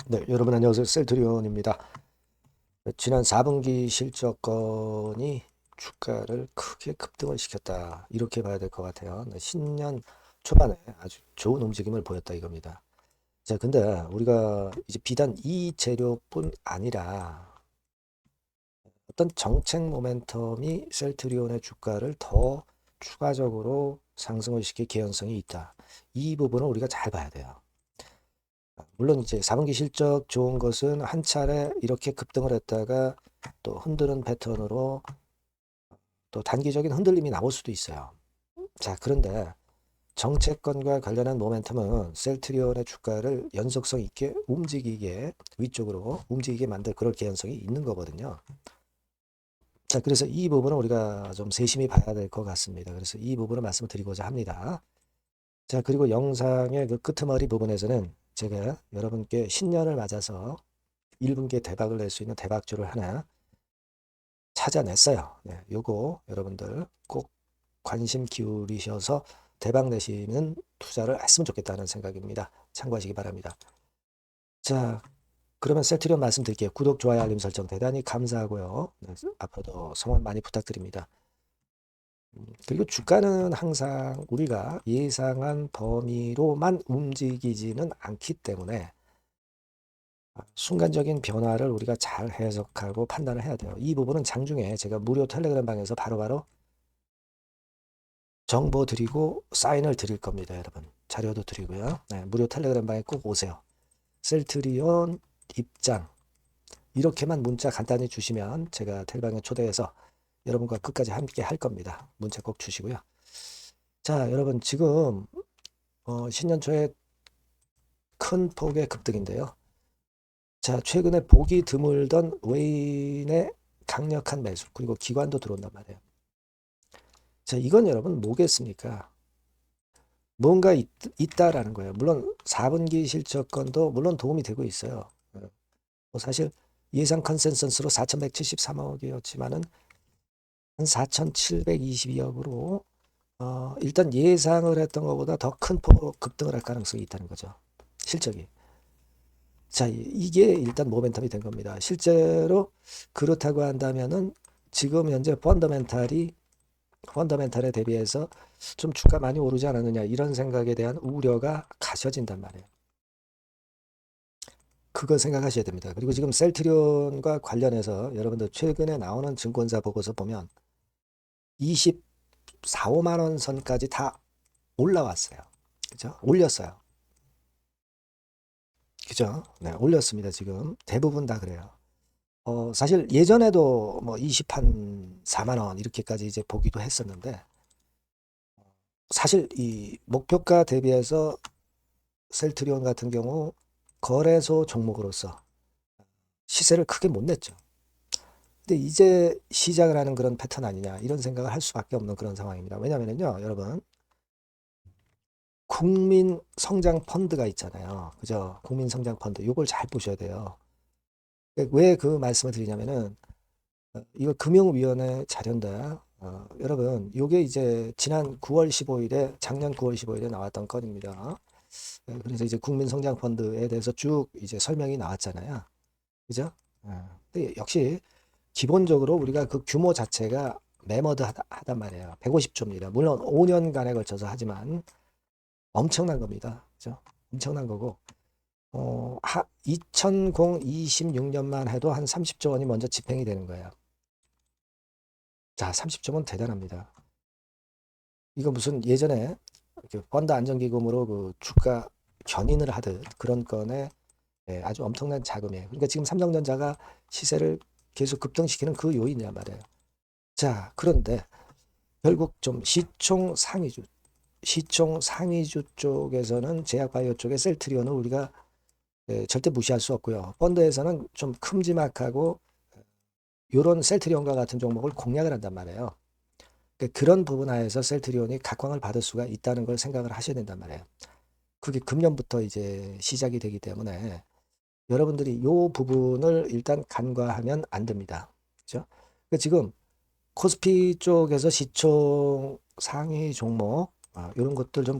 네, 여러분 안녕하세요. 셀트리온입니다. 지난 4분기 실적건이 주가를 크게 급등을 시켰다. 이렇게 봐야 될 것 같아요. 네, 신년 초반에 아주 좋은 움직임을 보였다 이겁니다. 자, 근데 우리가 이제 비단 이 재료뿐 아니라 어떤 정책 모멘텀이 셀트리온의 주가를 더 추가적으로 상승을 시킬 개연성이 있다. 이 부분을 우리가 잘 봐야 돼요. 물론 이제 4분기 실적 좋은 것은 한 차례 이렇게 급등을 했다가 또 흔드는 패턴으로 또 단기적인 흔들림이 나올 수도 있어요. 자, 그런데 정책권과 관련한 모멘텀은 셀트리온의 주가를 연속성 있게 움직이게 위쪽으로 움직이게 만들 그럴 개연성이 있는 거거든요. 자, 그래서 이 부분은 우리가 좀 세심히 봐야 될 것 같습니다. 그래서 이 부분을 말씀을 드리고자 합니다. 자, 그리고 영상의 그 끄트머리 부분에서는 제가 여러분께 신년을 맞아서 1분기에 대박을 낼 수 있는 대박주를 하나 찾아냈어요. 네, 요거 여러분들 꼭 관심 기울이셔서 대박 내시는 투자를 했으면 좋겠다는 생각입니다. 참고하시기 바랍니다. 자, 그러면 셀트리온 말씀드릴게요. 구독, 좋아요, 알림 설정 대단히 감사하고요. 네, 앞으로도 성원 많이 부탁드립니다. 그리고 주가는 항상 우리가 예상한 범위로만 움직이지는 않기 때문에 순간적인 변화를 우리가 잘 해석하고 판단을 해야 돼요. 이 부분은 장중에 제가 무료 텔레그램 방에서 바로바로 정보 드리고 사인을 드릴 겁니다, 여러분. 자료도 드리고요. 네, 무료 텔레그램 방에 꼭 오세요. 셀트리온 입장 이렇게만 문자 간단히 주시면 제가 텔방에 초대해서 여러분과 끝까지 함께 할 겁니다. 문자 꼭 주시고요. 자, 여러분 지금 신년 초에 큰 폭의 급등인데요. 자, 최근에 보기 드물던 외인의 강력한 매수 그리고 기관도 들어온단 말이에요. 자, 이건 여러분 뭐겠습니까? 뭔가 있다라는 거예요. 물론 4분기 실적건도 물론 도움이 되고 있어요. 뭐 사실 예상 컨센서스로 4,173억이었지만은 한 4,722억으로 일단 예상을 했던 것보다 더 큰 폭으로 급등을 할 가능성이 있다는 거죠. 실적이. 자, 이게 일단 모멘텀이 된 겁니다. 실제로 그렇다고 한다면은 지금 현재 펀더멘탈에 대비해서 좀 주가 많이 오르지 않았느냐 이런 생각에 대한 우려가 가셔진단 말이에요. 그거 생각하셔야 됩니다. 그리고 지금 셀트리온과 관련해서 여러분들 최근에 나오는 증권사 보고서 보면 24, 5만 원 선까지 다 올라왔어요. 그죠? 올렸어요. 그죠? 네, 올렸습니다. 지금 대부분 다 그래요. 사실 예전에도 뭐 24만 원 이렇게까지 이제 보기도 했었는데 사실 이 목표가 대비해서 셀트리온 같은 경우 거래소 종목으로서 시세를 크게 못 냈죠. 근데 이제 시작을 하는 그런 패턴 아니냐 이런 생각을 할 수밖에 없는 그런 상황입니다. 왜냐면요, 여러분 국민 성장 펀드가 있잖아요. 그죠? 국민 성장 펀드 요걸 잘 보셔야 돼요. 왜 그 말씀을 드리냐면은 이거 금융위원회 자료인데 여러분 요게 이제 지난 9월 15일에 작년 9월 15일에 나왔던 건입니다. 그래서 이제 국민 성장 펀드에 대해서 쭉 이제 설명이 나왔잖아요. 그죠? 근데 역시 기본적으로 우리가 그 규모 자체가 매머드하단 말이에요. 150조입니다. 물론 5년간에 걸쳐서 하지만 엄청난 겁니다. 그죠? 엄청난 거고 2026년만 해도 한 30조 원이 먼저 집행이 되는 거예요. 자, 30조면 대단합니다. 이거 무슨 예전에 그 펀드 안정기금으로 그 주가 견인을 하듯 그런 건에 아주 엄청난 자금이에요. 그러니까 지금 삼성전자가 시세를 계속 급등시키는 그 요인이란 말이에요. 자, 그런데 결국 좀 시총 상위주 쪽에서는 제약바이오 쪽의 셀트리온을 우리가 절대 무시할 수 없고요. 펀드에서는 좀 큼지막하고 이런 셀트리온과 같은 종목을 공략을 한단 말이에요. 그러니까 그런 부분 하에서 셀트리온이 각광을 받을 수가 있다는 걸 생각을 하셔야 된단 말이에요. 그게 금년부터 이제 시작이 되기 때문에 여러분들이 이 부분을 일단 간과하면 안 됩니다. 그죠? 그러니까 지금 코스피 쪽에서 시총 상위 종목 이런 것들 좀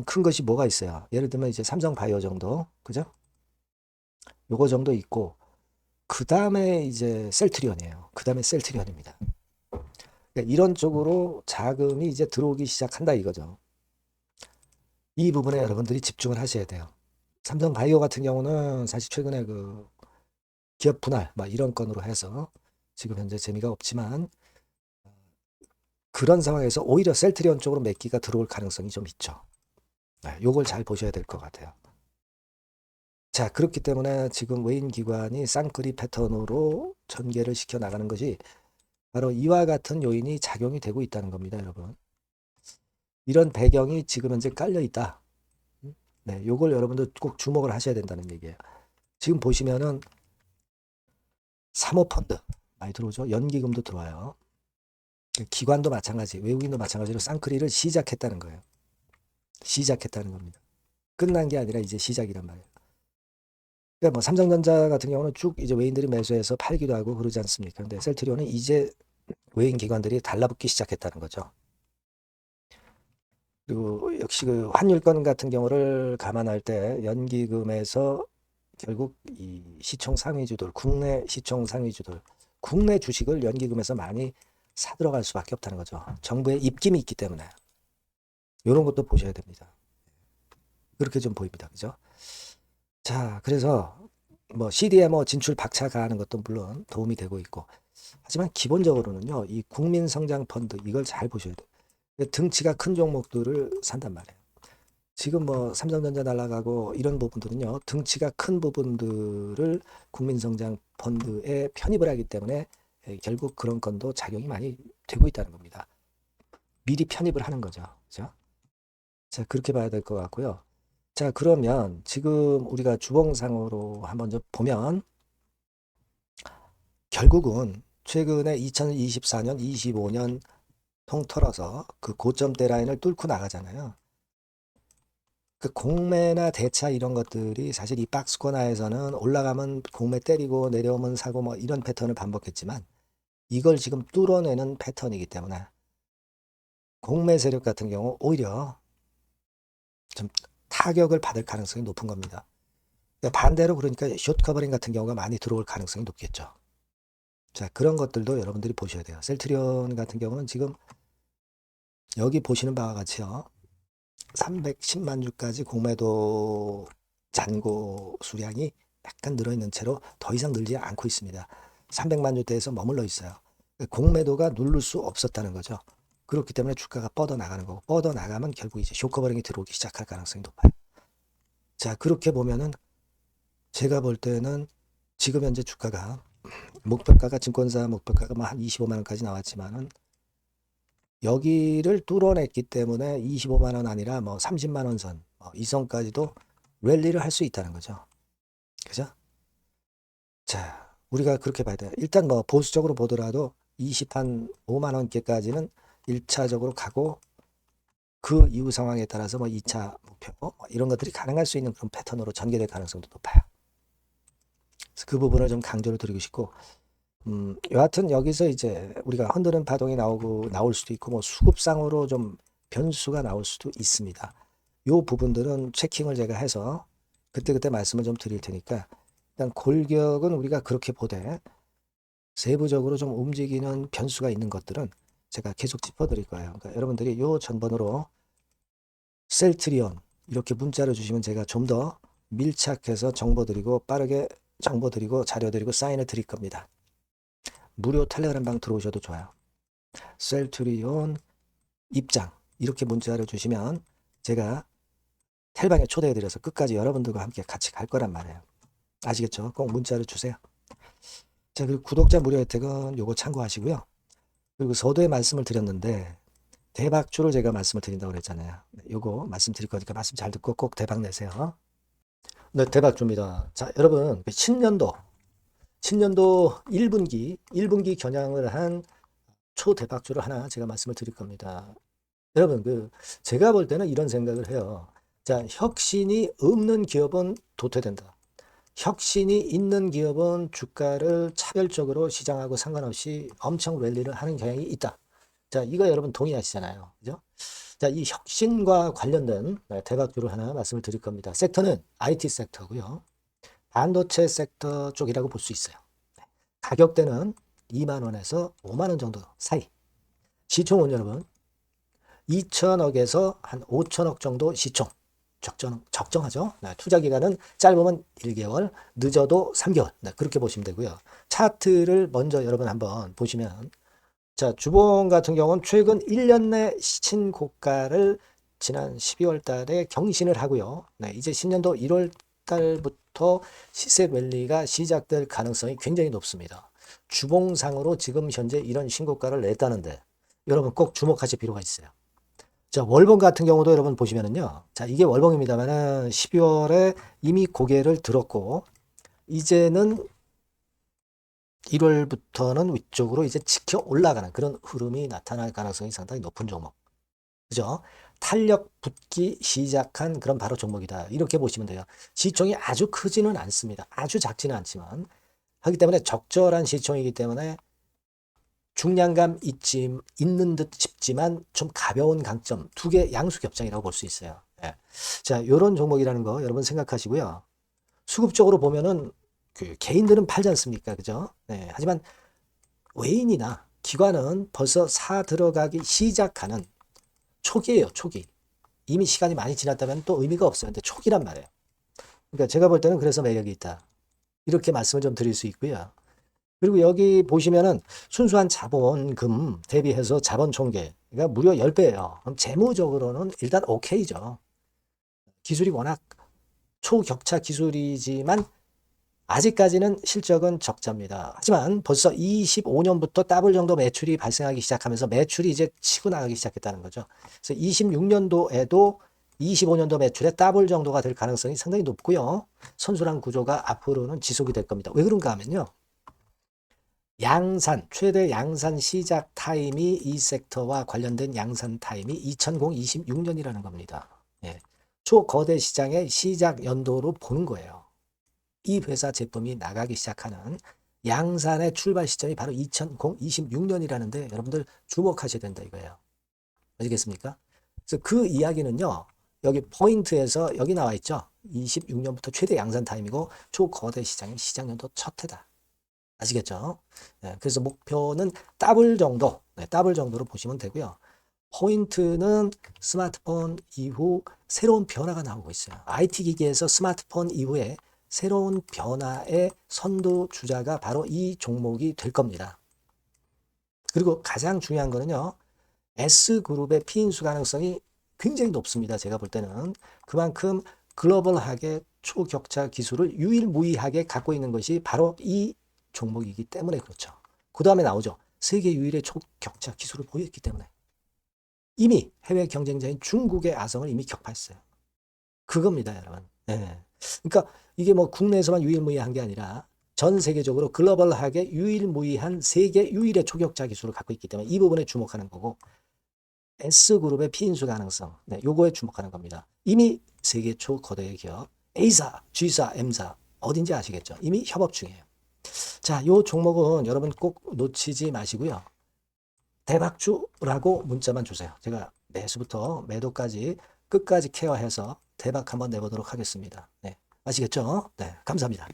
큰 것이 뭐가 있어요? 예를 들면 이제 삼성바이오 정도, 그죠? 요거 정도 있고, 그 다음에 이제 셀트리온이에요. 그 다음에 셀트리온입니다. 그러니까 이런 쪽으로 자금이 이제 들어오기 시작한다 이거죠. 이 부분에 여러분들이 집중을 하셔야 돼요. 삼성바이오 같은 경우는 사실 최근에 그 기업 분할 막 이런 건으로 해서 지금 현재 재미가 없지만, 그런 상황에서 오히려 셀트리온 쪽으로 몇 기가 들어올 가능성이 좀 있죠. 네, 요걸 잘 보셔야 될 것 같아요. 자, 그렇기 때문에 지금 외인 기관이 쌍끌이 패턴으로 전개를 시켜 나가는 것이 바로 이와 같은 요인이 작용이 되고 있다는 겁니다, 여러분. 이런 배경이 지금 현재 깔려 있다. 네, 요걸 여러분들 꼭 주목을 하셔야 된다는 얘기예요. 지금 보시면은 사모펀드 많이 들어오죠. 연기금도 들어와요. 기관도 마찬가지, 외국인도 마찬가지로 쌍끌이를 시작했다는 거예요. 시작했다는 겁니다. 끝난 게 아니라 이제 시작이란 말이에요. 그러니까 뭐 삼성전자 같은 경우는 쭉 이제 외인들이 매수해서 팔기도 하고 그러지 않습니까? 근데 셀트리온은 이제 외인 기관들이 달라붙기 시작했다는 거죠. 그리고 역시 그 환율권 같은 경우를 감안할 때 연기금에서 결국 이 시총 상위주들, 국내 시총 상위주들, 국내 주식을 연기금에서 많이 사들어갈 수밖에 없다는 거죠. 정부의 입김이 있기 때문에. 이런 것도 보셔야 됩니다. 그렇게 좀 보입니다. 그죠? 자, 그래서 뭐 CDMO 진출 박차 가하는 것도 물론 도움이 되고 있고, 하지만 기본적으로는요, 이 국민성장펀드 이걸 잘 보셔야 돼요. 등치가 큰 종목들을 산단 말이에요. 지금 뭐 삼성전자 날아가고 이런 부분들은요, 등치가 큰 부분들을 국민성장펀드에 편입을 하기 때문에 결국 그런 건도 작용이 많이 되고 있다는 겁니다. 미리 편입을 하는 거죠. 그죠? 자, 그렇게 봐야 될 것 같고요. 자, 그러면 지금 우리가 주봉상으로 한번 좀 보면 결국은 최근에 2024년, 25년 통틀어서 그 고점대 라인을 뚫고 나가잖아요. 그 공매나 대차 이런 것들이 사실 이 박스권화에서는 올라가면 공매 때리고 내려오면 사고 뭐 이런 패턴을 반복했지만, 이걸 지금 뚫어내는 패턴이기 때문에 공매 세력 같은 경우 오히려 좀 타격을 받을 가능성이 높은 겁니다. 반대로 그러니까 숏 커버링 같은 경우가 많이 들어올 가능성이 높겠죠. 자, 그런 것들도 여러분들이 보셔야 돼요. 셀트리온 같은 경우는 지금 여기 보시는 바와 같이요. 310만 주까지 공매도 잔고 수량이 약간 늘어있는 채로 더 이상 늘지 않고 있습니다. 300만 주대에서 머물러 있어요. 공매도가 누를 수 없었다는 거죠. 그렇기 때문에 주가가 뻗어나가는 거고, 뻗어나가면 결국 이제 쇼커버링이 들어오기 시작할 가능성이 높아요. 자, 그렇게 보면은 제가 볼 때는 지금 현재 주가가 목표가가 증권사 목표가가 뭐 한 25만 원까지 나왔지만은 여기를 뚫어냈기 때문에 25만 원 아니라 뭐 30만 원 선, 이 선까지도 랠리를 할 수 있다는 거죠. 그죠? 자, 우리가 그렇게 봐야 돼요. 일단 뭐 보수적으로 보더라도 25만 원께까지는 1차적으로 가고, 그 이후 상황에 따라서 뭐 2차 목표 뭐 이런 것들이 가능할 수 있는 그런 패턴으로 전개될 가능성도 높아요. 그래서 그 부분을 좀 강조를 드리고 싶고, 여하튼 여기서 이제 우리가 흔드는 파동이 나올 수도 있고, 뭐 수급상으로 좀 변수가 나올 수도 있습니다. 요 부분들은 체킹을 제가 해서 그때그때 말씀을 좀 드릴 테니까, 일단 골격은 우리가 그렇게 보되 세부적으로 좀 움직이는 변수가 있는 것들은 제가 계속 짚어드릴 거예요. 그러니까 여러분들이 요 전번으로 셀트리온 이렇게 문자를 주시면 제가 좀 더 밀착해서 정보 드리고, 빠르게 정보 드리고, 자료 드리고, 사인을 드릴 겁니다. 무료 텔레그램 방 들어오셔도 좋아요. 셀트리온 입장 이렇게 문자를 주시면 제가 텔방에 초대해 드려서 끝까지 여러분들과 함께 같이 갈 거란 말이에요. 아시겠죠? 꼭 문자를 주세요. 자, 그리고 구독자 무료 혜택은 요거 참고하시고요. 그리고 서두에 말씀을 드렸는데 대박주를 제가 말씀을 드린다고 그랬잖아요. 요거 말씀드릴 거니까 말씀 잘 듣고 꼭 대박 내세요. 네, 대박주입니다. 자, 여러분, 신년도 1분기 겨냥을 한 초대박주를 하나 제가 말씀을 드릴 겁니다. 여러분, 제가 볼 때는 이런 생각을 해요. 자, 혁신이 없는 기업은 도태된다. 혁신이 있는 기업은 주가를 차별적으로 시장하고 상관없이 엄청 랠리를 하는 경향이 있다. 자, 이거 여러분 동의하시잖아요. 그죠? 자, 이 혁신과 관련된 대박주를 하나 말씀을 드릴 겁니다. 섹터는 IT 섹터고요. 반도체 섹터 쪽이라고 볼 수 있어요. 가격대는 2만 원에서 5만 원 정도 사이. 시총은 여러분 2천억에서 한 5천억 정도 시총. 적정하죠. 네, 투자 기간은 짧으면 1개월, 늦어도 3개월. 네, 그렇게 보시면 되고요. 차트를 먼저 여러분 한번 보시면, 자, 주봉 같은 경우는 최근 1년 내 신고가를 지난 12월 달에 경신을 하고요. 네, 이제 신년도 1월 달부터 시세 랠리가 시작될 가능성이 굉장히 높습니다. 주봉상으로 지금 현재 이런 신고가를 냈다는데 여러분 꼭 주목하실 필요가 있어요. 자, 월봉 같은 경우도 여러분 보시면은요. 자, 이게 월봉입니다만은 12월에 이미 고개를 들었고, 이제는 1월부터는 위쪽으로 이제 지켜 올라가는 그런 흐름이 나타날 가능성이 상당히 높은 종목. 그죠? 탄력 붙기 시작한 그런 바로 종목이다. 이렇게 보시면 돼요. 시총이 아주 크지는 않습니다. 아주 작지는 않지만. 하기 때문에 적절한 시총이기 때문에 중량감 있는 듯 싶지만 좀 가벼운 강점, 두 개 양수 겹장이라고 볼 수 있어요. 예. 자, 이런 종목이라는 거 여러분 생각하시고요. 수급적으로 보면은 그 개인들은 팔지 않습니까? 그죠? 네. 하지만 외인이나 기관은 벌써 사 들어가기 시작하는 초기예요, 초기. 이미 시간이 많이 지났다면 또 의미가 없어요. 근데 초기란 말이에요. 그러니까 제가 볼 때는 그래서 매력이 있다. 이렇게 말씀을 좀 드릴 수 있고요. 그리고 여기 보시면은 순수한 자본금 대비해서 자본 총계가 무려 10배예요. 그럼 재무적으로는 일단 오케이죠. 기술이 워낙 초격차 기술이지만 아직까지는 실적은 적자입니다. 하지만 벌써 25년부터 더블 정도 매출이 발생하기 시작하면서 매출이 이제 치고 나가기 시작했다는 거죠. 그래서 26년도에도 25년도 매출의 더블 정도가 될 가능성이 상당히 높고요. 선순환 구조가 앞으로는 지속이 될 겁니다. 왜 그런가 하면요. 양산, 최대 양산 시작 타임이 이 섹터와 관련된 양산 타임이 2026년이라는 겁니다. 예. 초거대 시장의 시작 연도로 보는 거예요. 이 회사 제품이 나가기 시작하는 양산의 출발 시점이 바로 2026년이라는데 여러분들 주목하셔야 된다 이거예요. 아시겠습니까? 그래서 그 이야기는요. 여기 포인트에서 여기 나와 있죠. 26년부터 최대 양산 타임이고 초거대 시장의 시작 연도 첫 해다. 아시겠죠? 네, 그래서 목표는 더블 정도, 네, 더블 정도로 보시면 되고요. 포인트는 스마트폰 이후 새로운 변화가 나오고 있어요. IT 기기에서 스마트폰 이후에 새로운 변화의 선도 주자가 바로 이 종목이 될 겁니다. 그리고 가장 중요한 거는요. S그룹의 피인수 가능성이 굉장히 높습니다. 제가 볼 때는. 그만큼 글로벌하게 초격차 기술을 유일무이하게 갖고 있는 것이 바로 이 종목이기 때문에 그렇죠. 그 다음에 나오죠. 세계 유일의 초격차 기술을 보였기 때문에. 이미 해외 경쟁자인 중국의 아성을 이미 격파했어요. 그겁니다, 여러분. 네. 그러니까 이게 뭐 국내에서만 유일무이한 게 아니라 전 세계적으로 글로벌하게 유일무이한 세계 유일의 초격차 기술을 갖고 있기 때문에 이 부분에 주목하는 거고 S그룹의 피인수 가능성, 네, 요거에 주목하는 겁니다. 이미 세계 초거대 기업 A사, G사, M사 어딘지 아시겠죠? 이미 협업 중이에요. 자, 요 종목은 여러분 꼭 놓치지 마시고요. 대박주라고 문자만 주세요. 제가 매수부터 매도까지 끝까지 케어해서 대박 한번 내보도록 하겠습니다. 네, 아시겠죠? 네, 감사합니다.